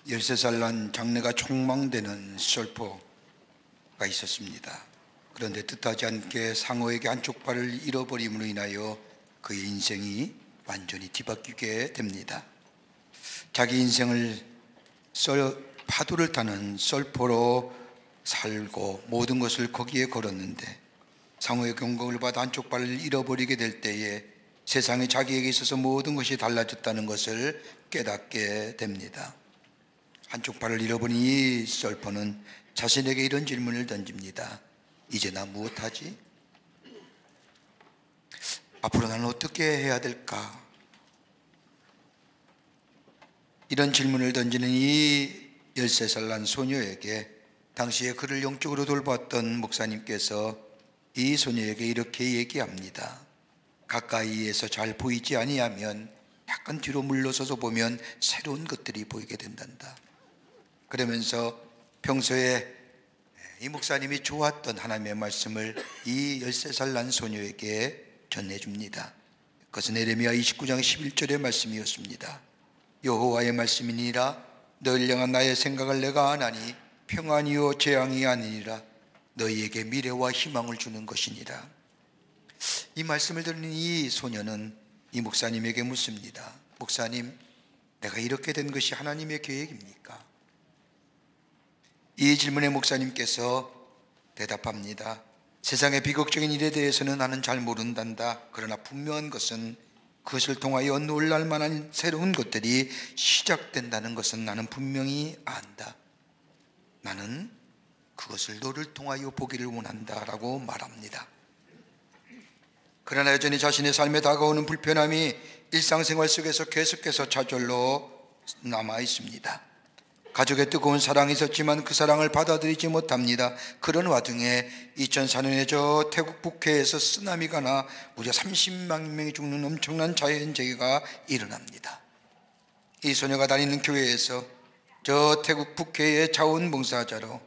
13살 난 장래가 촉망되는 솔포가 있었습니다. 그런데 뜻하지 않게 상호에게 한쪽 발을 잃어버림으로 인하여 그의 인생이 완전히 뒤바뀌게 됩니다. 자기 인생을 파도를 타는 솔포로 살고 모든 것을 거기에 걸었는데 상호의 경고를 받아 한쪽 발을 잃어버리게 될 때에 세상에 자기에게 있어서 모든 것이 달라졌다는 것을 깨닫게 됩니다. 한쪽 발을 잃어버린 이 솔포는 자신에게 이런 질문을 던집니다. 이제 나 무엇하지? 앞으로 나는 어떻게 해야 될까? 이런 질문을 던지는 이 13살 난 소녀에게 당시에 그를 영적으로 돌봤던 목사님께서 이 소녀에게 이렇게 얘기합니다. 가까이에서 잘 보이지 아니하면 약간 뒤로 물러서서 보면 새로운 것들이 보이게 된단다. 그러면서 평소에 이 목사님이 좋았던 하나님의 말씀을 이 13살 난 소녀에게 전해줍니다. 그것은 예레미야 29장 11절의 말씀이었습니다. 여호와의 말씀이니라 너희를 향한 나의 생각을 내가 아나니 평안이요 재앙이 아니니라 너희에게 미래와 희망을 주는 것이니라. 이 말씀을 듣는 이 소녀는 이 목사님에게 묻습니다. 목사님, 내가 이렇게 된 것이 하나님의 계획입니까? 이 질문에 목사님께서 대답합니다. 세상의 비극적인 일에 대해서는 나는 잘 모른단다. 그러나 분명한 것은 그것을 통하여 놀랄 만한 새로운 것들이 시작된다는 것은 나는 분명히 안다. 나는 그것을 너를 통하여 보기를 원한다 라고 말합니다. 그러나 여전히 자신의 삶에 다가오는 불편함이 일상생활 속에서 계속해서 좌절로 남아 있습니다. 가족의 뜨거운 사랑이 있었지만 그 사랑을 받아들이지 못합니다. 그런 와중에 2004년에 저 태국 북해에서 쓰나미가 나 무려 30만 명이 죽는 엄청난 자연재해가 일어납니다. 이 소녀가 다니는 교회에서 저 태국 북해의 자원봉사자로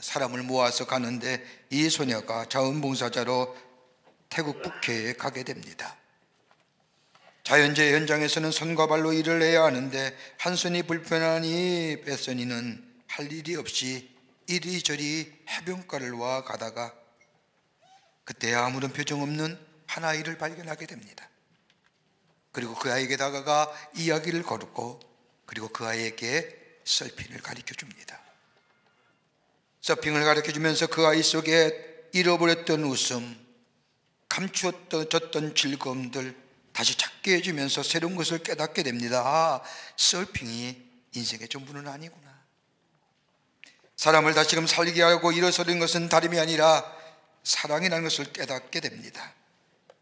사람을 모아서 가는데 이 소녀가 자원봉사자로 태국 북해에 가게 됩니다. 자연재해 현장에서는 손과 발로 일을 해야 하는데 한 손이 불편한 이 뱃선이는 할 일이 없이 이리저리 해변가를 와 가다가 그때 아무런 표정 없는 한 아이를 발견하게 됩니다. 그리고 그 아이에게 다가가 이야기를 걸고 그리고 그 아이에게 서핑을 가르쳐 줍니다. 서핑을 가르쳐 주면서 그 아이 속에 잃어버렸던 웃음, 감추어졌던 즐거움들 다시 찾게 해주면서 새로운 것을 깨닫게 됩니다. 아, 서핑이 인생의 전부는 아니구나. 사람을 다시금 살게 하고 일어서는 것은 다름이 아니라 사랑이라는 것을 깨닫게 됩니다.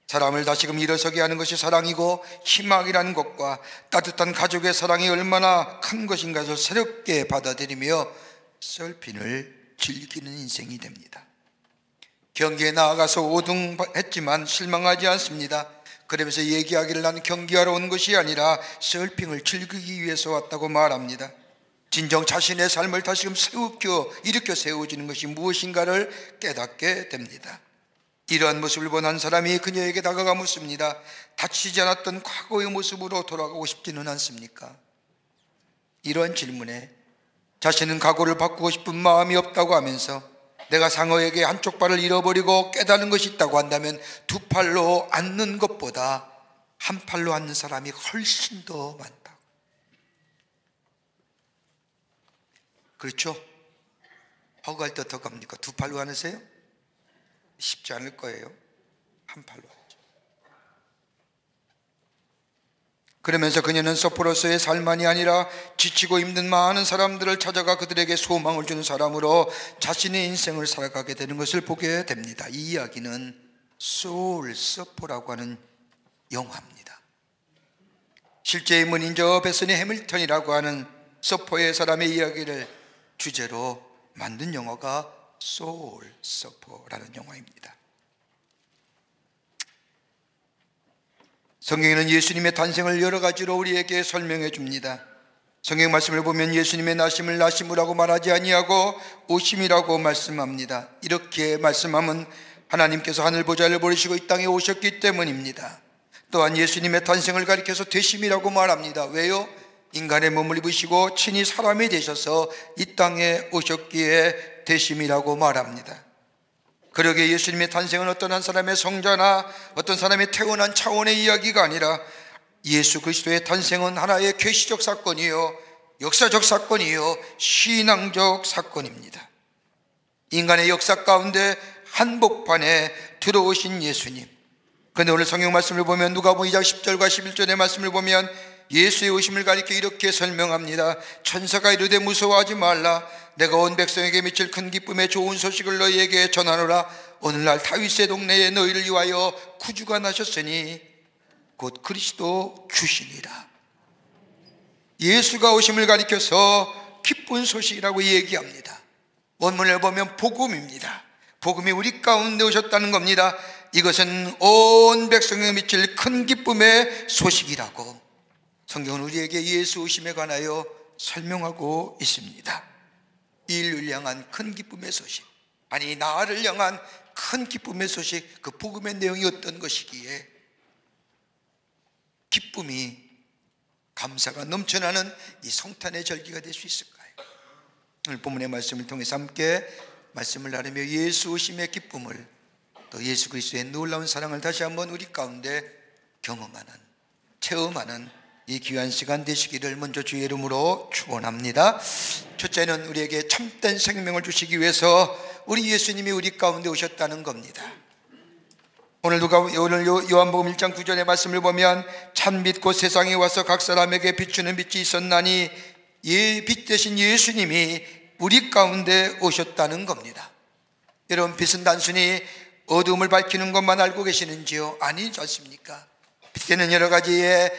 사람을 다시금 일어서게 하는 것이 사랑이고 희망이라는 것과 따뜻한 가족의 사랑이 얼마나 큰 것인가를 새롭게 받아들이며 서핑을 즐기는 인생이 됩니다. 경기에 나아가서 5등 했지만 실망하지 않습니다. 그러면서 얘기하기를 나는 경기하러 온 것이 아니라 서핑을 즐기기 위해서 왔다고 말합니다. 진정 자신의 삶을 다시금 일으켜 세워지는 것이 무엇인가를 깨닫게 됩니다. 이러한 모습을 본 한 사람이 그녀에게 다가가 묻습니다. 다치지 않았던 과거의 모습으로 돌아가고 싶지는 않습니까? 이러한 질문에 자신은 각오를 바꾸고 싶은 마음이 없다고 하면서 내가 상어에게 한쪽 발을 잃어버리고 깨닫는 것이 있다고 한다면 두 팔로 앉는 것보다 한 팔로 앉는 사람이 훨씬 더 많다. 그렇죠? 허구할 때 어떡합니까? 두 팔로 앉으세요? 쉽지 않을 거예요. 한 팔로 앉죠. 그러면서 그녀는 서포로서의 삶만이 아니라 지치고 힘든 많은 사람들을 찾아가 그들에게 소망을 주는 사람으로 자신의 인생을 살아가게 되는 것을 보게 됩니다. 이 이야기는 소울 서포라고 하는 영화입니다. 실제 인물인 저 베서니 해밀턴이라고 하는 서포의 사람의 이야기를 주제로 만든 영화가 소울 서포라는 영화입니다. 성경에는 예수님의 탄생을 여러 가지로 우리에게 설명해 줍니다. 성경 말씀을 보면 예수님의 나심을 나심이라고 말하지 아니하고 오심이라고 말씀합니다. 이렇게 말씀하면 하나님께서 하늘 보좌를 버리시고 이 땅에 오셨기 때문입니다. 또한 예수님의 탄생을 가리켜서 되심이라고 말합니다. 왜요? 인간의 몸을 입으시고 친히 사람이 되셔서 이 땅에 오셨기에 되심이라고 말합니다. 그러기에 예수님의 탄생은 어떤 한 사람의 성자나 어떤 사람이 태어난 차원의 이야기가 아니라 예수 그리스도의 탄생은 하나의 계시적 사건이요, 역사적 사건이요, 신앙적 사건입니다. 인간의 역사 가운데 한복판에 들어오신 예수님. 그런데 오늘 성경 말씀을 보면 누가복음 2장 10절과 11절의 말씀을 보면 예수의 오심을 가리켜 이렇게 설명합니다. 천사가 이르되 무서워하지 말라. 내가 온 백성에게 미칠 큰 기쁨의 좋은 소식을 너희에게 전하노라. 오늘날 다윗의 동네에 너희를 위하여 구주가 나셨으니 곧 그리스도 주시니라. 예수가 오심을 가리켜서 기쁜 소식이라고 얘기합니다. 원문을 보면 복음입니다. 복음이 우리 가운데 오셨다는 겁니다. 이것은 온 백성에게 미칠 큰 기쁨의 소식이라고 성경은 우리에게 예수 오심에 관하여 설명하고 있습니다. 인류를 향한 큰 기쁨의 소식, 아니 나를 향한 큰 기쁨의 소식, 그 복음의 내용이 어떤 것이기에 기쁨이, 감사가 넘쳐나는 이 성탄의 절기가 될 수 있을까요? 오늘 본문의 말씀을 통해서 함께 말씀을 나누며 예수 오심의 기쁨을, 또 예수 그리스도의 놀라운 사랑을 다시 한번 우리 가운데 경험하는, 체험하는 이 귀한 시간 되시기를 먼저 주의 이름으로 축원합니다. 첫째는 우리에게 참된 생명을 주시기 위해서 우리 예수님이 우리 가운데 오셨다는 겁니다. 오늘 요한복음 1장 9절의 말씀을 보면 참 빛 곧 세상에 와서 각 사람에게 비추는 빛이 있었나니 빛 대신 예수님이 우리 가운데 오셨다는 겁니다. 여러분, 빛은 단순히 어둠을 밝히는 것만 알고 계시는지요? 아니지 않습니까? 빛에는 여러 가지의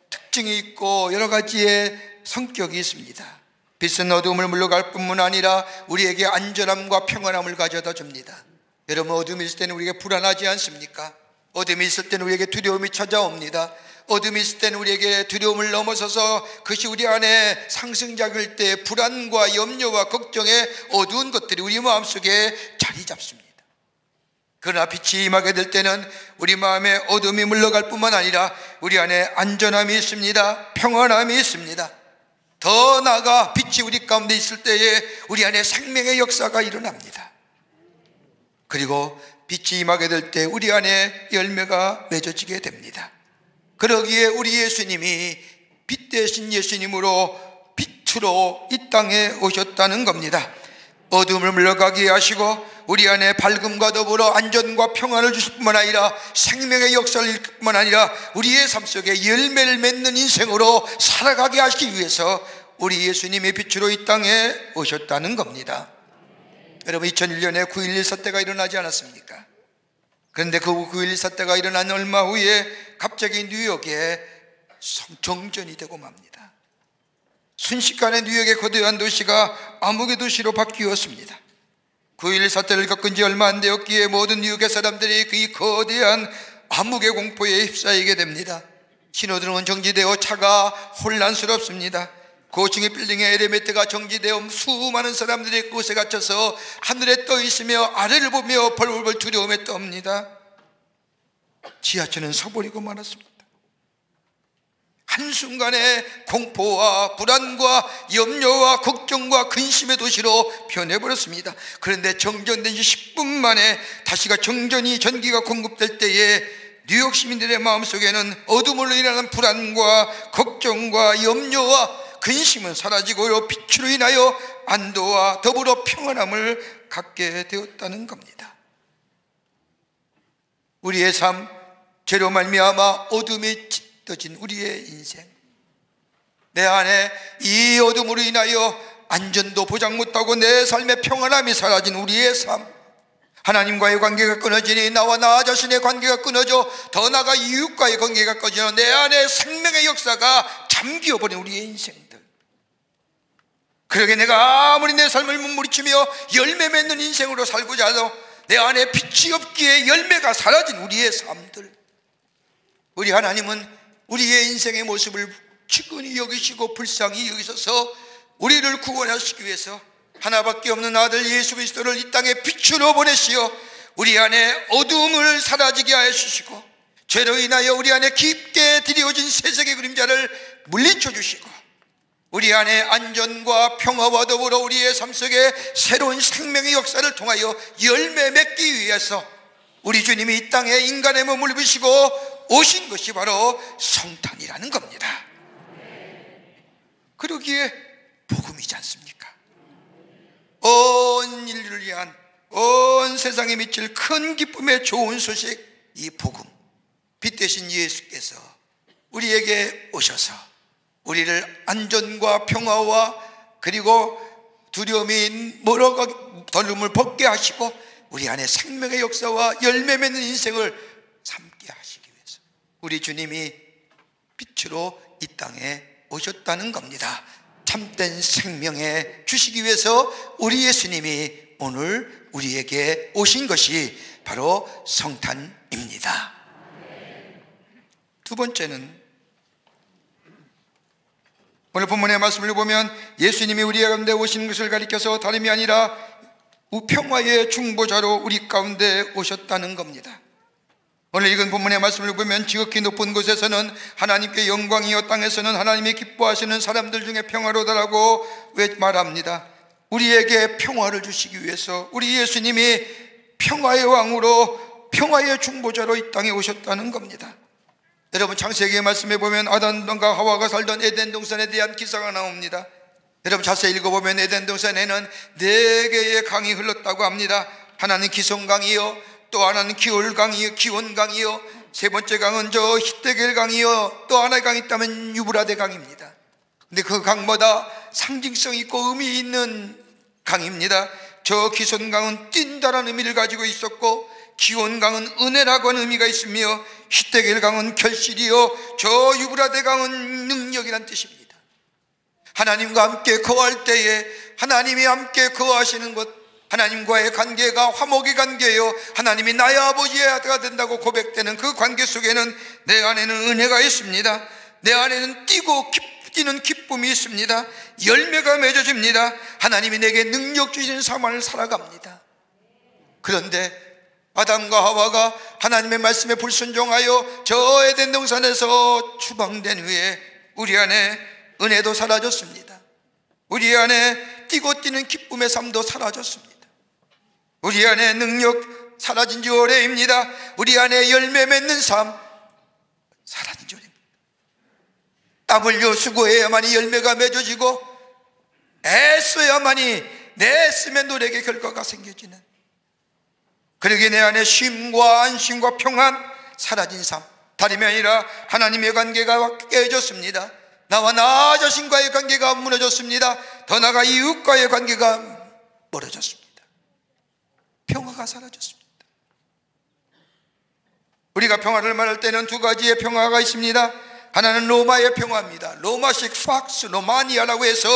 특징이 있고 여러 가지의 성격이 있습니다. 빛은 어둠을 물러갈 뿐만 아니라 우리에게 안전함과 평안함을 가져다 줍니다. 여러분, 어둠이 있을 때는 우리에게 불안하지 않습니까? 어둠이 있을 때는 우리에게 두려움이 찾아옵니다. 어둠이 있을 때는 우리에게 두려움을 넘어서서 그것이 우리 안에 상승작용할 때 불안과 염려와 걱정의 어두운 것들이 우리 마음속에 자리 잡습니다. 그러나 빛이 임하게 될 때는 우리 마음에 어둠이 물러갈 뿐만 아니라 우리 안에 안전함이 있습니다. 평안함이 있습니다. 더 나아가 빛이 우리 가운데 있을 때에 우리 안에 생명의 역사가 일어납니다. 그리고 빛이 임하게 될 때 우리 안에 열매가 맺어지게 됩니다. 그러기에 우리 예수님이 빛 대신 예수님으로 빛으로 이 땅에 오셨다는 겁니다. 어둠을 물러가게 하시고 우리 안에 밝음과 더불어 안전과 평안을 주실 뿐만 아니라 생명의 역사를 일으킬 뿐만 아니라 우리의 삶 속에 열매를 맺는 인생으로 살아가게 하시기 위해서 우리 예수님이 빛으로 이 땅에 오셨다는 겁니다. 여러분, 2001년에 9.11 사태가 일어나지 않았습니까? 그런데 그 9.11 사태가 일어난 얼마 후에 갑자기 뉴욕에 정전이 되고 맙니다. 순식간에 뉴욕의 거대한 도시가 암흑의 도시로 바뀌었습니다. 9.11 사태를 겪은 지 얼마 안 되었기에 모든 뉴욕의 사람들이 그 거대한 암흑의 공포에 휩싸이게 됩니다. 신호등은 정지되어 차가 혼란스럽습니다. 고층의 빌딩의 엘리베이터가 정지되어 수많은 사람들이 그곳에 갇혀서 하늘에 떠 있으며 아래를 보며 벌벌 두려움에 떱니다. 지하철은 서버리고 말았습니다. 한순간에 공포와 불안과 염려와 걱정과 근심의 도시로 변해버렸습니다. 그런데 정전된 지 10분 만에 다시가 전기가 공급될 때에 뉴욕 시민들의 마음속에는 어둠으로 인하는 불안과 걱정과 염려와 근심은 사라지고 빛으로 인하여 안도와 더불어 평안함을 갖게 되었다는 겁니다. 우리의 삶, 죄로 말미암아 어둠이 짙어진 우리의 인생, 내 안에 이 어둠으로 인하여 안전도 보장 못하고 내 삶의 평안함이 사라진 우리의 삶, 하나님과의 관계가 끊어지니 나와 나 자신의 관계가 끊어져 더 나아가 이웃과의 관계가 끊어져 내 안에 생명의 역사가 잠기어버린 우리의 인생들, 그러게 내가 아무리 내 삶을 몸부리치며 열매 맺는 인생으로 살고자 해도 내 안에 빛이 없기에 열매가 사라진 우리의 삶들, 우리 하나님은 우리의 인생의 모습을 측은히 여기시고 불쌍히 여기셔서 우리를 구원하시기 위해서 하나밖에 없는 아들 예수 그리스도를 이 땅에 빛으로 보내시어 우리 안에 어두움을 사라지게 하여 주시고 죄로 인하여 우리 안에 깊게 들여진 세상의 그림자를 물리쳐 주시고 우리 안에 안전과 평화와 더불어 우리의 삶 속에 새로운 생명의 역사를 통하여 열매 맺기 위해서 우리 주님이 이 땅에 인간의 몸을 입으시고 오신 것이 바로 성탄이라는 겁니다. 그러기에 복음이지 않습니까? 온 인류를 위한, 온 세상에 미칠 큰 기쁨의 좋은 소식, 이 복음, 빛 되신 예수께서 우리에게 오셔서 우리를 안전과 평화와 그리고 두려움이 더름을 벗게 하시고 우리 안에 생명의 역사와 열매 맺는 인생을 삶게 하시기 위해서 우리 주님이 빛으로 이 땅에 오셨다는 겁니다. 참된 생명에 주시기 위해서 우리 예수님이 오늘 우리에게 오신 것이 바로 성탄입니다. 두 번째는 오늘 본문의 말씀을 보면 예수님이 우리 가운데 오신 것을 가리켜서 다름이 아니라 평화의 중보자로 우리 가운데 오셨다는 겁니다. 오늘 읽은 본문의 말씀을 보면 지극히 높은 곳에서는 하나님께 영광이요 땅에서는 하나님이 기뻐하시는 사람들 중에 평화로다라고 말합니다. 우리에게 평화를 주시기 위해서 우리 예수님이 평화의 왕으로 평화의 중보자로 이 땅에 오셨다는 겁니다. 여러분 창세기의 말씀에 보면 아담과 하와가 살던 에덴 동산에 대한 기사가 나옵니다. 여러분 자세히 읽어보면 에덴 동산에는 4개의 강이 흘렀다고 합니다. 하나는 기손강이요, 또 하나는 기올강이요, 기온강이요, 세 번째 강은 히데겔 강이요, 또 하나의 강이 있다면 유브라데 강입니다. 근데 그 강마다 상징성 있고 의미 있는 강입니다. 저 기손강은 뛴다라는 의미를 가지고 있었고, 기온강은 은혜라고 하는 의미가 있으며, 히데겔 강은 결실이요, 저 유브라데 강은 능력이란 뜻입니다. 하나님과 함께 거할 때에 하나님이 함께 거하시는 것, 하나님과의 관계가 화목의 관계요, 하나님이 나의 아버지가 된다고 고백되는 그 관계 속에는 내 안에는 은혜가 있습니다. 내 안에는 뛰는 기쁨이 있습니다. 열매가 맺어집니다. 하나님이 내게 능력 주시는 삶을 살아갑니다. 그런데 아담과 하와가 하나님의 말씀에 불순종하여 저 에덴 동산에서 추방된 후에 우리 안에 은혜도 사라졌습니다. 우리 안에 뛰고 뛰는 기쁨의 삶도 사라졌습니다. 우리 안에 능력 사라진 지 오래입니다. 우리 안에 열매 맺는 삶 사라진 지 오래입니다. 땀 흘려 수고해야만이 열매가 맺어지고 애써야만이 내 애씀의 노력의 결과가 생겨지는, 그러기에 내 안에 쉼과 안심과 평안 사라진 삶, 다름이 아니라 하나님의 관계가 깨졌습니다. 나와 나 자신과의 관계가 무너졌습니다. 더 나아가 이웃과의 관계가 멀어졌습니다. 평화가 사라졌습니다. 우리가 평화를 말할 때는 두 가지의 평화가 있습니다. 하나는 로마의 평화입니다. 로마식 팍스 로마니아라고 해서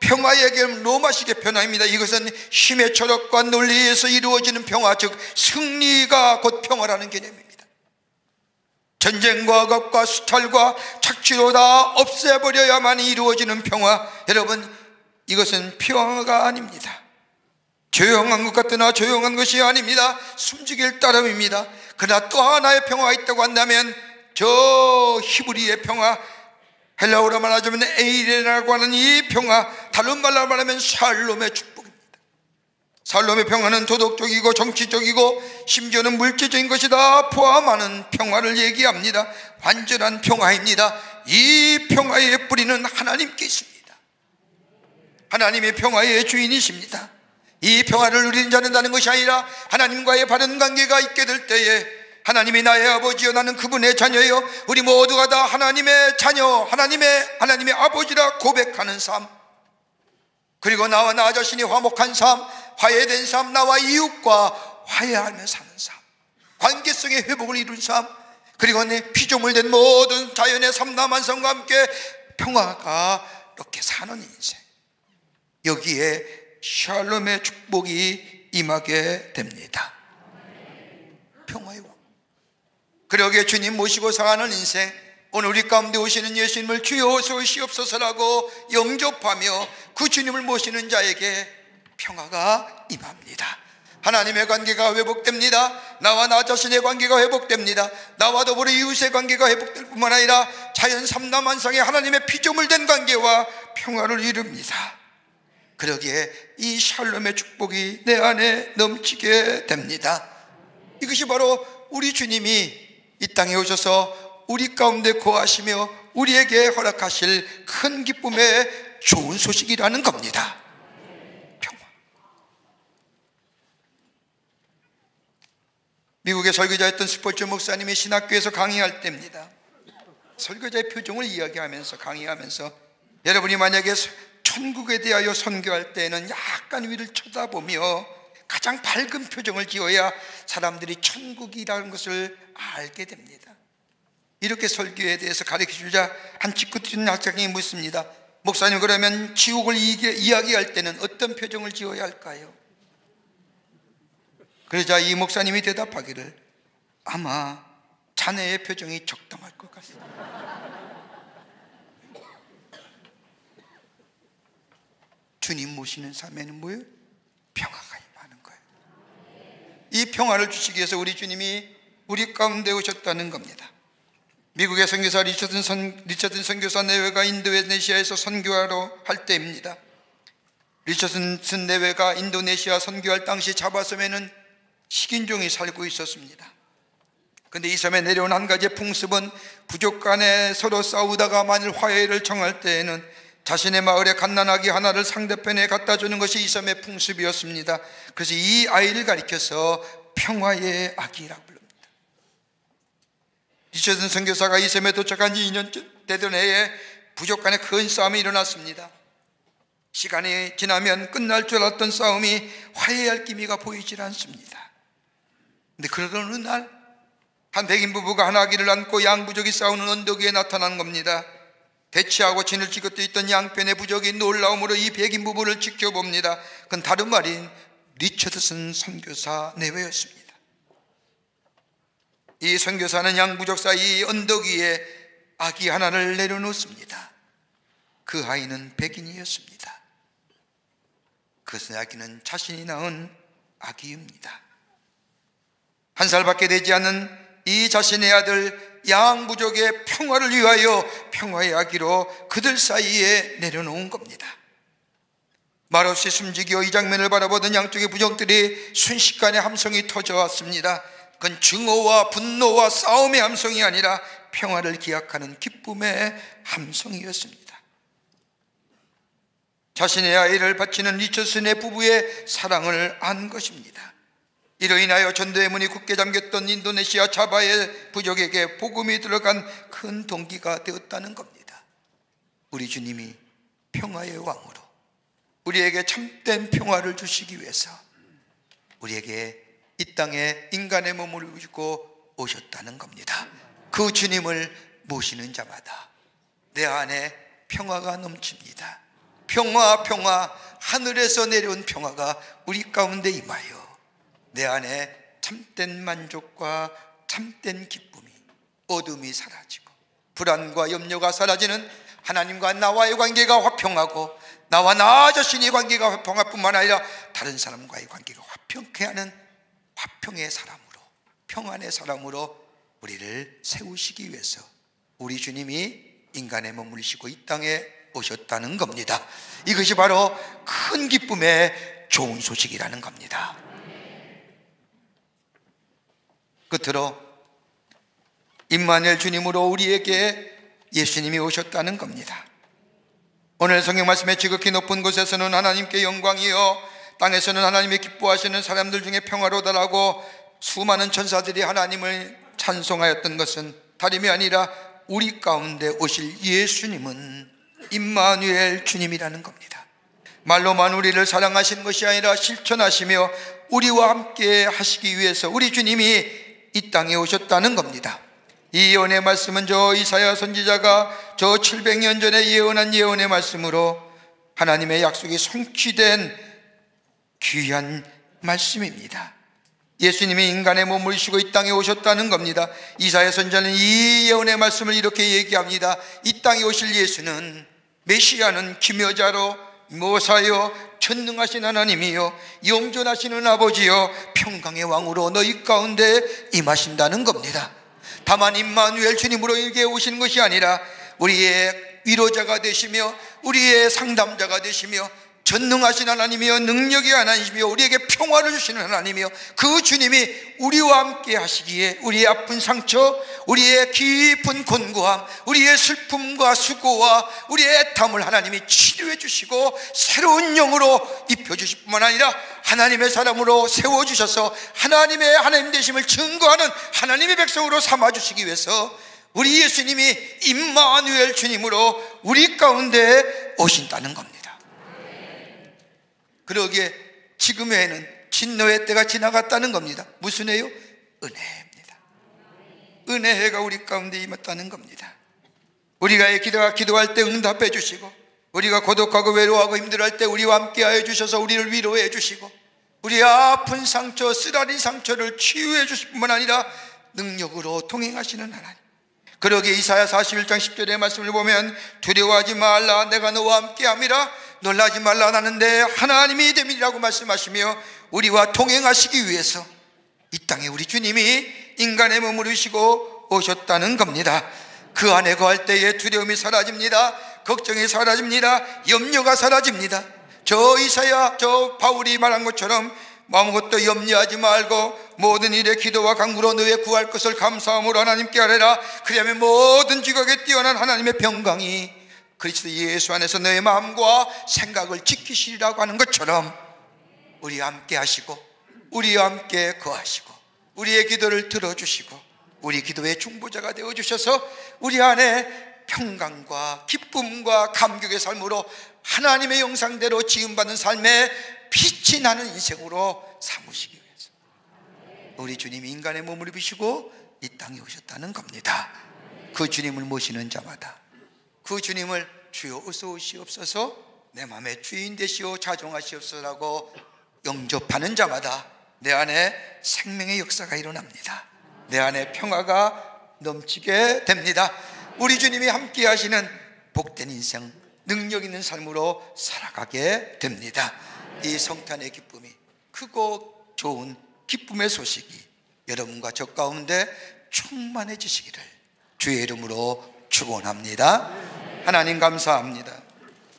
평화의 개념, 로마식의 평화입니다. 이것은 힘의 철학과 논리에서 이루어지는 평화, 즉 승리가 곧 평화라는 개념입니다. 전쟁과 억압과 수탈과 착취로 다 없애버려야만 이루어지는 평화, 여러분 이것은 평화가 아닙니다. 조용한 것 같으나 조용한 것이 아닙니다. 숨죽일 따름입니다. 그러나 또 하나의 평화가 있다고 한다면 저 히브리의 평화, 헬라어로 말하자면 에이레라고 하는 이 평화, 다른 말로 말하면 샬롬의 축복입니다. 샬롬의 평화는 도덕적이고 정치적이고 심지어는 물질적인 것이 다 포함하는 평화를 얘기합니다. 완전한 평화입니다. 이 평화의 뿌리는 하나님께 있습니다. 하나님의 평화의 주인이십니다. 이 평화를 누리는 자는 나는 것이 아니라 하나님과의 바른 관계가 있게 될 때에 하나님이 나의 아버지요 나는 그분의 자녀요, 우리 모두가 다 하나님의 자녀, 하나님의 아버지라 고백하는 삶, 그리고 나와 나 자신이 화목한 삶, 화해된 삶, 나와 이웃과 화해하며 사는 삶, 관계성의 회복을 이룬 삶, 그리고 내 피조물 된 모든 자연의 삼라만성과 함께 평화가 이렇게 사는 인생, 여기에 샬롬의 축복이 임하게 됩니다. 평화의 왕, 그러기에 주님 모시고 사는 인생, 오늘 우리 가운데 오시는 예수님을 주여 어서 오시옵소서라고 영접하며 그 주님을 모시는 자에게 평화가 임합니다. 하나님의 관계가 회복됩니다. 나와 나 자신의 관계가 회복됩니다. 나와 더불어 이웃의 관계가 회복될 뿐만 아니라 자연 삼라만상의 하나님의 피조물 된 관계와 평화를 이룹니다. 그러기에 이 샬롬의 축복이 내 안에 넘치게 됩니다. 이것이 바로 우리 주님이 이 땅에 오셔서 우리 가운데 거하시며 우리에게 허락하실 큰 기쁨의 좋은 소식이라는 겁니다. 평화. 미국의 설교자였던 스포츠 목사님이 신학교에서 강의할 때입니다. 설교자의 표정을 이야기하면서 강의하면서, 여러분이 만약에 천국에 대하여 선교할 때에는 약간 위를 쳐다보며 가장 밝은 표정을 지어야 사람들이 천국이라는 것을 알게 됩니다. 이렇게 설교에 대해서 가르쳐주자 한 직구트인 학생이 묻습니다. 목사님, 그러면 지옥을 이야기할 때는 어떤 표정을 지어야 할까요? 그러자 이 목사님이 대답하기를, 아마 자네의 표정이 적당할 것 같습니다. 주님 모시는 삶에는 뭐예요? 평화가 임하는 거예요. 이 평화를 주시기 위해서 우리 주님이 우리 가운데 오셨다는 겁니다. 미국의 선교사 리처슨 선교사 내외가 인도네시아에서 선교하러 할 때입니다. 리처슨 내외가 인도네시아 선교할 당시 자바섬에는 식인종이 살고 있었습니다. 그런데 이 섬에 내려온 한 가지의 풍습은 부족 간에 서로 싸우다가 만일 화해를 청할 때에는 자신의 마을에 갓난아기 하나를 상대편에 갖다 주는 것이 이 섬의 풍습이었습니다. 그래서 이 아이를 가리켜서 평화의 아기라고 부릅니다. 리처슨 선교사가 이 섬에 도착한 지 2년 되던 해에 부족 간에 큰 싸움이 일어났습니다. 시간이 지나면 끝날 줄 알았던 싸움이 화해할 기미가 보이질 않습니다. 근데 그러던 어느 날 한 백인 부부가 한 아기를 안고 양 부족이 싸우는 언덕 위에 나타난 겁니다. 대치하고 진을 찍었던 있던 양편의 부족이 놀라움으로 이 백인 부부를 지켜봅니다. 그건 다른 말인 리처드슨 선교사 내외였습니다. 이 선교사는 양 부족 사이 언덕 위에 아기 하나를 내려놓습니다. 그 아이는 백인이었습니다. 그 아기는 자신이 낳은 아기입니다. 1살밖에 되지 않은 이 자신의 아들 양 부족의 평화를 위하여 평화의 아기로 그들 사이에 내려놓은 겁니다. 말없이 숨지기어 이 장면을 바라보던 양쪽의 부족들이 순식간에 함성이 터져왔습니다. 그건 증오와 분노와 싸움의 함성이 아니라 평화를 기약하는 기쁨의 함성이었습니다. 자신의 아이를 바치는 리처슨의 부부의 사랑을 안 것입니다. 이로 인하여 전도의 문이 굳게 잠겼던 인도네시아 자바의 부족에게 복음이 들어간 큰 동기가 되었다는 겁니다. 우리 주님이 평화의 왕으로 우리에게 참된 평화를 주시기 위해서 우리에게 이 땅에 인간의 몸을 입고 오셨다는 겁니다. 그 주님을 모시는 자마다 내 안에 평화가 넘칩니다. 평화, 하늘에서 내려온 평화가 우리 가운데 임하여 내 안에 참된 만족과 참된 기쁨이, 어둠이 사라지고 불안과 염려가 사라지는 하나님과 나와의 관계가 화평하고 나와 나 자신의 관계가 화평할 뿐만 아니라 다른 사람과의 관계가 화평케 하는 화평의 사람으로, 평안의 사람으로 우리를 세우시기 위해서 우리 주님이 인간의 몸을 입으시고 이 땅에 오셨다는 겁니다. 이것이 바로 큰 기쁨의 좋은 소식이라는 겁니다. 끝으로 임마누엘 주님으로 우리에게 예수님이 오셨다는 겁니다. 오늘 성경 말씀에 지극히 높은 곳에서는 하나님께 영광이요 땅에서는 하나님의 기뻐하시는 사람들 중에 평화로다라고 수많은 천사들이 하나님을 찬송하였던 것은 다름이 아니라 우리 가운데 오실 예수님은 임마누엘 주님이라는 겁니다. 말로만 우리를 사랑하시는 것이 아니라 실천하시며 우리와 함께 하시기 위해서 우리 주님이 이 땅에 오셨다는 겁니다. 이 예언의 말씀은 저 이사야 선지자가 저 700년 전에 예언한 예언의 말씀으로 하나님의 약속이 성취된 귀한 말씀입니다. 예수님이 인간의 몸을 입으시고 이 땅에 오셨다는 겁니다. 이사야 선지자는 이 예언의 말씀을 이렇게 얘기합니다. 이 땅에 오실 예수는 메시아는 기묘자로 모사요 전능하신 하나님이요 영존하시는 아버지요 평강의 왕으로 너희 가운데 임하신다는 겁니다. 다만 임마누엘 주님으로 일게 오시는 것이 아니라 우리의 위로자가 되시며 우리의 상담자가 되시며 전능하신 하나님이여 능력의 하나님이여 우리에게 평화를 주시는 하나님이여 그 주님이 우리와 함께 하시기에 우리의 아픈 상처, 우리의 깊은 곤고함, 우리의 슬픔과 수고와 우리의 애탐을 하나님이 치료해 주시고 새로운 영으로 입혀주실 뿐만 아니라 하나님의 사람으로 세워주셔서 하나님의 하나님 되심을 증거하는 하나님의 백성으로 삼아주시기 위해서 우리 예수님이 임마누엘 주님으로 우리 가운데 오신다는 겁니다. 그러기에 지금의 해는 진노의 때가 지나갔다는 겁니다. 무슨 해요? 은혜입니다. 은혜가 우리 가운데 임했다는 겁니다. 우리가 기도할 때 응답해 주시고 우리가 고독하고 외로워하고 힘들어할 때 우리와 함께하여 주셔서 우리를 위로해 주시고 우리의 아픈 상처, 쓰라린 상처를 치유해 주실 뿐만 아니라 능력으로 동행하시는 하나님. 그러기에 이사야 41장 10절의 말씀을 보면 두려워하지 말라 내가 너와 함께함이라 놀라지 말라 나는 내 하나님이 됨이라고 말씀하시며 우리와 동행하시기 위해서 이 땅에 우리 주님이 인간의 몸을 입으시고 오셨다는 겁니다. 그 안에 거할 때에 두려움이 사라집니다. 걱정이 사라집니다. 염려가 사라집니다. 저 이사야 저 바울이 말한 것처럼 아무것도 염려하지 말고 모든 일에 기도와 간구로 너의 구할 것을 감사함으로 하나님께 아뢰라. 그리하면 모든 지각에 뛰어난 하나님의 평강이 그리스도 예수 안에서 너의 마음과 생각을 지키시리라고 하는 것처럼 우리와 함께 하시고 우리와 함께 거하시고 우리의 기도를 들어주시고 우리 기도의 중보자가 되어주셔서 우리 안에 평강과 기쁨과 감격의 삶으로 하나님의 형상대로 지음받은 삶에 빛이 나는 인생으로 삼으시기 위해서 우리 주님이 인간의 몸을 입으시고 이 땅에 오셨다는 겁니다. 그 주님을 모시는 자마다 그 주님을 주여 어서 오시옵소서 내 마음의 주인 되시오 자종하시옵소서라고 영접하는 자마다 내 안에 생명의 역사가 일어납니다. 내 안에 평화가 넘치게 됩니다. 우리 주님이 함께 하시는 복된 인생, 능력 있는 삶으로 살아가게 됩니다. 이 성탄의 기쁨이 크고 좋은 기쁨의 소식이 여러분과 저 가운데 충만해지시기를 주의 이름으로 축원합니다. 하나님 감사합니다.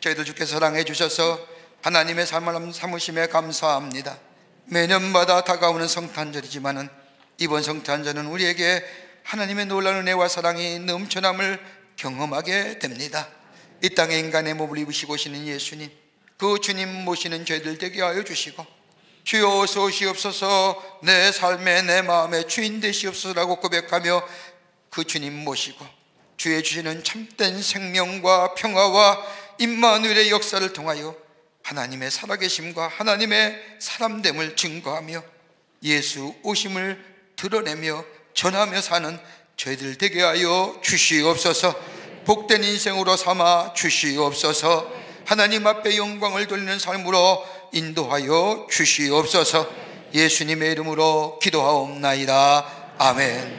저희들 주께서 사랑해 주셔서 하나님의 삶을 삼으심에 감사합니다. 매년마다 다가오는 성탄절이지만은 이번 성탄절은 우리에게 하나님의 놀라운 은혜와 사랑이 넘쳐남을 경험하게 됩니다. 이 땅에 인간의 몸을 입으시고 오시는 예수님, 그 주님 모시는 저희들 되게 하여 주시고 주여 어서 오시옵소서 내 삶에 내 마음에 주인 되시옵소서라고 고백하며 그 주님 모시고 주의 주시는 참된 생명과 평화와 임마누엘의 역사를 통하여 하나님의 살아계심과 하나님의 사람됨을 증거하며 예수 오심을 드러내며 전하며 사는 저희들 되게 하여 주시옵소서. 복된 인생으로 삼아 주시옵소서. 하나님 앞에 영광을 돌리는 삶으로 인도하여 주시옵소서. 예수님의 이름으로 기도하옵나이다. 아멘.